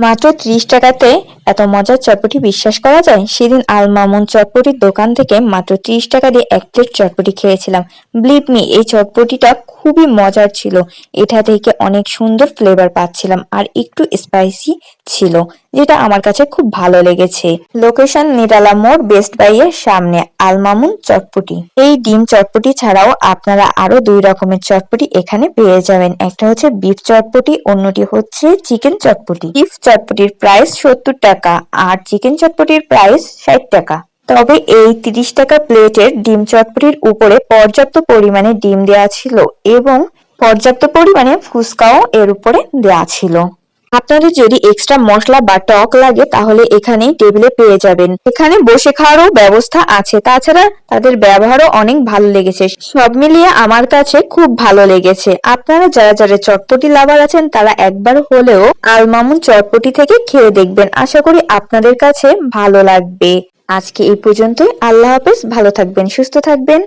মাত্র ৩০ টাকাতে এত মজার চটপটি বিশ্বাস করা যায়? সেদিন আল মামুন চটপটির দোকান থেকে মাত্র ৩০ টাকা দিয়ে ১ প্লেট চটপটি খেয়েছিলাম। বিলিভ মি, এই চটপটিটা খুবই মজার ছিল। এটা থেকে অনেক সুন্দর ফ্লেভার পাচ্ছিলাম আর একটু স্পাইসি ছিল, যেটা আমার কাছে খুব ভালো লেগেছে। লোকেশন নিরালা মোড়, বেস্ট বাই এর সামনে আল মামুন চটপটি। এই ডিম চটপটি ছাড়াও আপনারা আরো ২ রকমের চটপটি এখানে পেয়ে যাবেন। একটা হচ্ছে বিফ চটপটি, অন্যটি হচ্ছে চিকেন চটপটি। বিফ চটপটির প্রাইস ৭০ টাকা আর চিকেন চটপটির প্রাইস ৬০ টাকা। তবে এই ৩০ টাকা প্লেটের ডিম চটপটির উপরে পর্যাপ্ত পরিমাণে ডিম দেওয়া ছিল এবং পর্যাপ্ত পরিমাণে ফুচকাও এর উপরে দেওয়া ছিল। আপনাদের যদি এক্সট্রা মশলা বা টক লাগে তাহলে এখানেই টেবিলে পেয়ে যাবেন। এখানে বসে খাওয়ারও ব্যবস্থা আছে। তাছাড়া তাদের ব্যবহারও অনেক ভালো লেগেছে। সব মিলিয়ে আমার কাছে খুব ভালো লেগেছে। আপনারা যারা যারা চটপটি লাভার আছেন তারা একবার হলেও আল মামুন চটপটি থেকে খেয়ে দেখবেন। আশা করি আপনাদের কাছে ভালো লাগবে। আজকে এই পর্যন্তই। আল্লাহ হাফেজ। ভালো থাকবেন, সুস্থ থাকবেন।